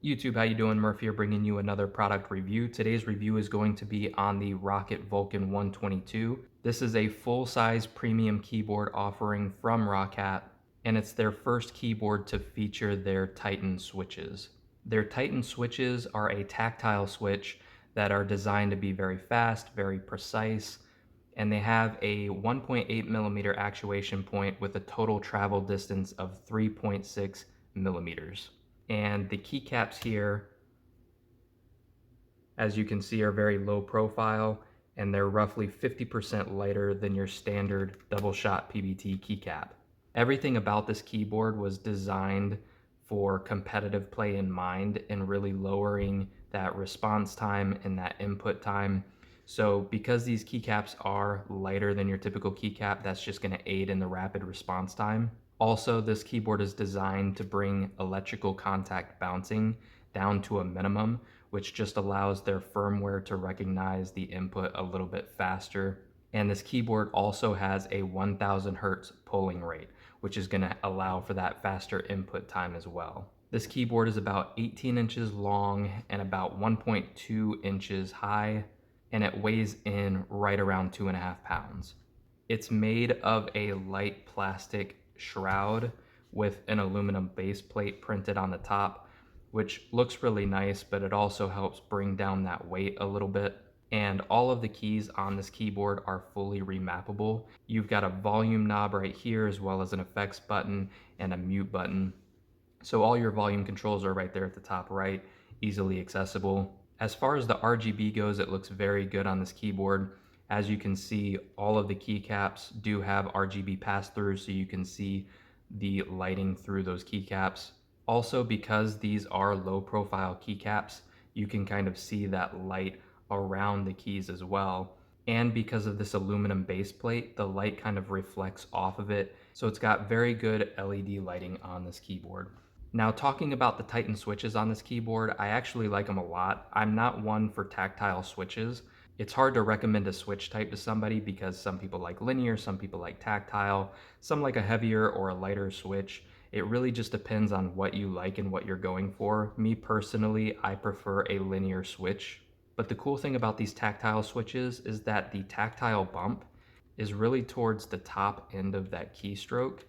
YouTube, how you doing? Murphy here, bringing you another product review. Today's review is going to be on the Roccat Vulcan 122. This is a full-size premium keyboard offering from Roccat, and it's their first keyboard to feature their Titan switches. Their Titan switches are a tactile switch that are designed to be very fast, very precise, and they have a 1.8 millimeter actuation point with a total travel distance of 3.6 millimeters. And the keycaps here, as you can see, are very low profile, and they're roughly 50% lighter than your standard double shot PBT keycap. Everything about this keyboard was designed for competitive play in mind and really lowering that response time and that input time. So because these keycaps are lighter than your typical keycap, that's just going to aid in the rapid response time. Also, this keyboard is designed to bring electrical contact bouncing down to a minimum, which just allows their firmware to recognize the input a little bit faster. And this keyboard also has a 1000 hertz polling rate, which is going to allow for that faster input time as well. This keyboard is about 18 inches long and about 1.2 inches high, and it weighs in right around 2.5 pounds. It's made of a light plastic shroud with an aluminum base plate printed on the top, which looks really nice, but it also helps bring down that weight a little bit. And all of the keys on this keyboard are fully remappable. You've got a volume knob right here, as well as an effects button and a mute button. So all your volume controls are right there at the top right, easily accessible. As far as the RGB goes, it looks very good on this keyboard. As you can see, all of the keycaps do have RGB pass-through, so you can see the lighting through those keycaps. Also, because these are low-profile keycaps, you can kind of see that light around the keys as well. And because of this aluminum base plate, the light kind of reflects off of it, so it's got very good LED lighting on this keyboard. Now, talking about the Titan switches on this keyboard, I actually like them a lot. I'm not one for tactile switches. It's hard to recommend a switch type to somebody because some people like linear, some people like tactile, some like a heavier or a lighter switch. It really just depends on what you like and what you're going for. Me personally, I prefer a linear switch. But the cool thing about these tactile switches is that the tactile bump is really towards the top end of that keystroke.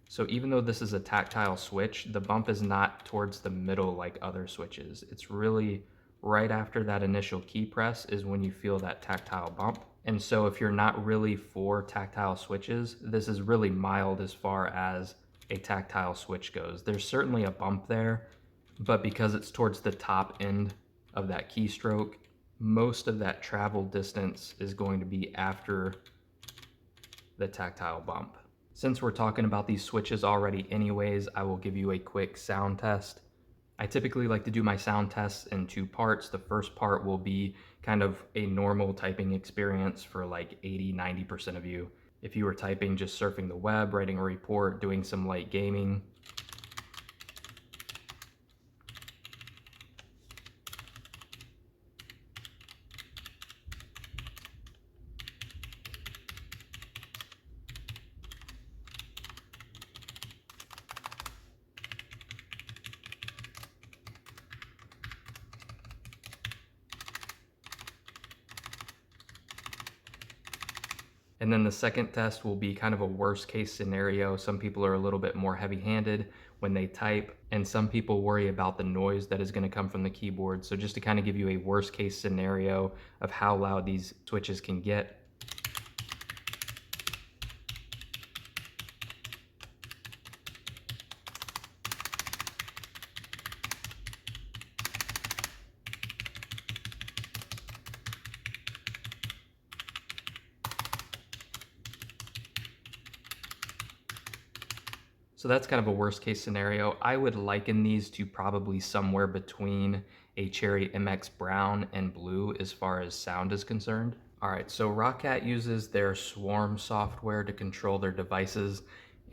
So even though this is a tactile switch, the bump is not towards the middle like other switches. It's really right after that initial key press is when you feel that tactile bump. And so if you're not really for tactile switches, this is really mild as far as a tactile switch goes. There's certainly a bump there, but because it's towards the top end of that keystroke, most of that travel distance is going to be after the tactile bump. Since we're talking about these switches already anyways, I will give you a quick sound test. I typically like to do my sound tests in two parts. The first part will be kind of a normal typing experience for like 80–90% of you. If you were typing, just surfing the web, writing a report, doing some light gaming. And then the second test will be kind of a worst case scenario. Some people are a little bit more heavy handed when they type, and some people worry about the noise that is going to come from the keyboard. So just to kind of give you a worst case scenario of how loud these switches can get. So that's kind of a worst case scenario. I would liken these to probably somewhere between a Cherry MX Brown and Blue as far as sound is concerned. All right, so Roccat uses their Swarm software to control their devices.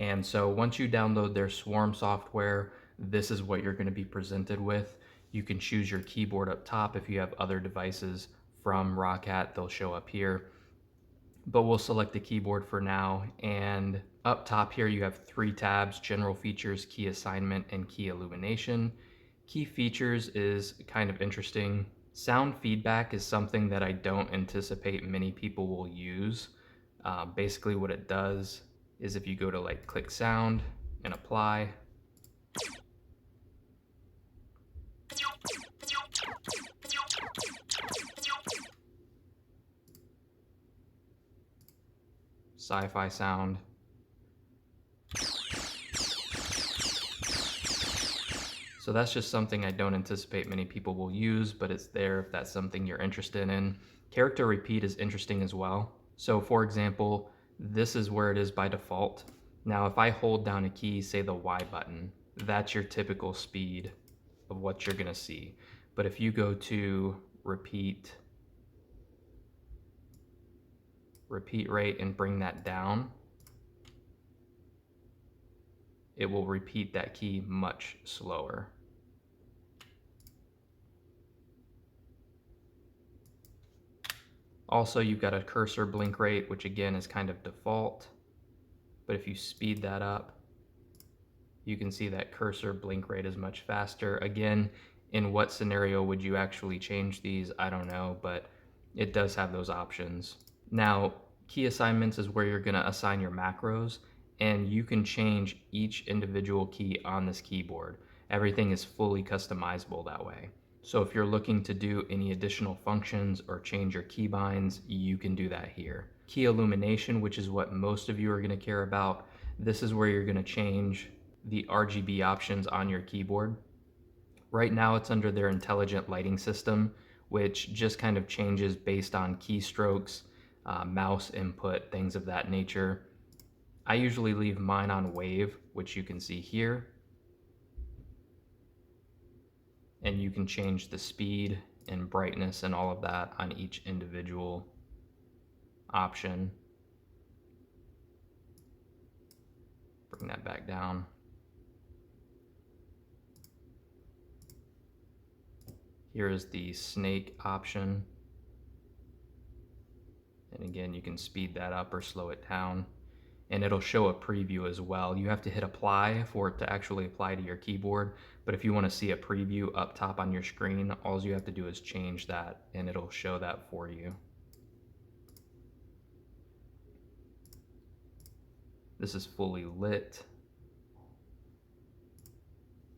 And so once you download their Swarm software, this is what you're going to be presented with. You can choose your keyboard up top. If you have other devices from Roccat, they'll show up here. But we'll select the keyboard for now. And up top here, you have 3 tabs: General Features, Key Assignment, and Key Illumination. Key Features is kind of interesting. Sound feedback is something that I don't anticipate many people will use. Basically what it does is if you go to like click sound and apply, sci-fi sound. So that's just something I don't anticipate many people will use, but it's there if that's something you're interested in. Character repeat is interesting as well. So for example, this is where it is by default. Now if I hold down a key, say the Y button, that's your typical speed of what you're gonna see. But if you go to repeat rate and bring that down, it will repeat that key much slower. Also, you've got a cursor blink rate, which again is kind of default, but if you speed that up, you can see that cursor blink rate is much faster. Again, in what scenario would you actually change these? I don't know, but it does have those options. Now, key assignments is where you're gonna assign your macros, and you can change each individual key on this keyboard. Everything is fully customizable that way. So if you're looking to do any additional functions or change your keybinds, you can do that here. Key illumination, which is what most of you are gonna care about, this is where you're gonna change the RGB options on your keyboard. Right now it's under their intelligent lighting system, which just kind of changes based on keystrokes, mouse input, things of that nature. I usually leave mine on wave, which you can see here. And you can change the speed and brightness and all of that on each individual option. Bring that back down. Here is the snake option. And again, you can speed that up or slow it down. And it'll show a preview as well. You have to hit apply for it to actually apply to your keyboard. But if you want to see a preview up top on your screen, all you have to do is change that and it'll show that for you. This is fully lit.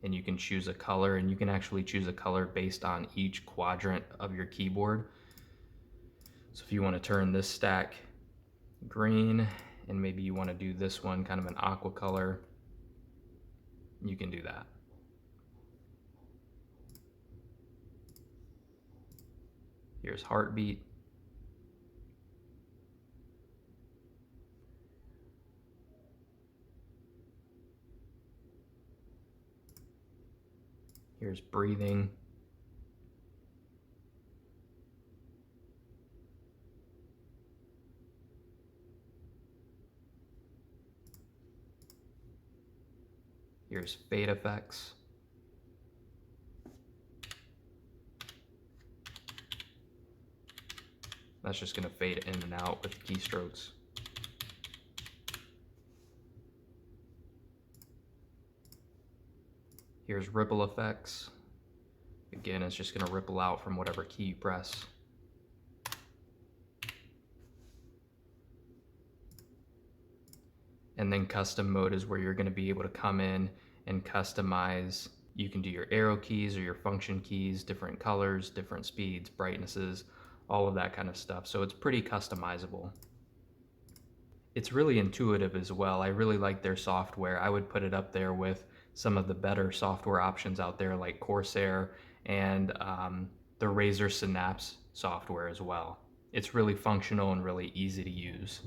And you can choose a color, and you can actually choose a color based on each quadrant of your keyboard. So if you want to turn this stack green, and maybe you want to do this one kind of an aqua color, you can do that. Here's heartbeat. Here's breathing. Here's fade effects. That's just going to fade in and out with keystrokes. Here's ripple effects. Again, it's just going to ripple out from whatever key you press. And then custom mode is where you're going to be able to come in and customize. You can do your arrow keys or your function keys, different colors, different speeds, brightnesses, all of that kind of stuff. So it's pretty customizable. It's really intuitive as well. I really like their software. I would put it up there with some of the better software options out there like Corsair and the Razer Synapse software as well. It's really functional and really easy to use.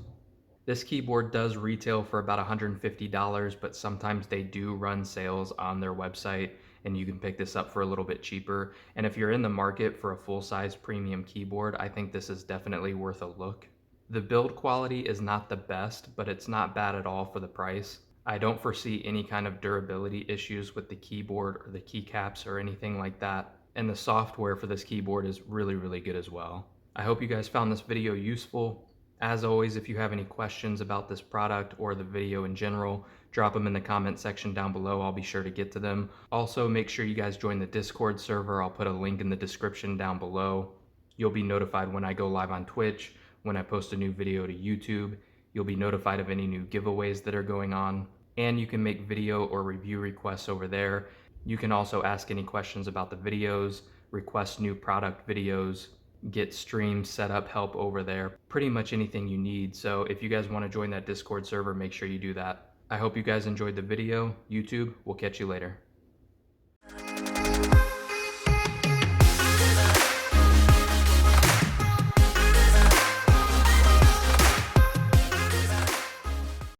This keyboard does retail for about $150, but sometimes they do run sales on their website and you can pick this up for a little bit cheaper. And if you're in the market for a full-size premium keyboard, I think this is definitely worth a look. The build quality is not the best, but it's not bad at all for the price. I don't foresee any kind of durability issues with the keyboard or the keycaps or anything like that. And the software for this keyboard is really, really good as well. I hope you guys found this video useful. As always, if you have any questions about this product or the video in general, drop them in the comment section down below. I'll be sure to get to them. Also, make sure you guys join the Discord server. I'll put a link in the description down below. You'll be notified when I go live on Twitch, when I post a new video to YouTube. You'll be notified of any new giveaways that are going on. And you can make video or review requests over there. You can also ask any questions about the videos, request new product videos, get stream setup help over there, pretty much anything you need. So if you guys want to join that Discord server, make sure you do that. I hope you guys enjoyed the video. YouTube, we'll catch you later.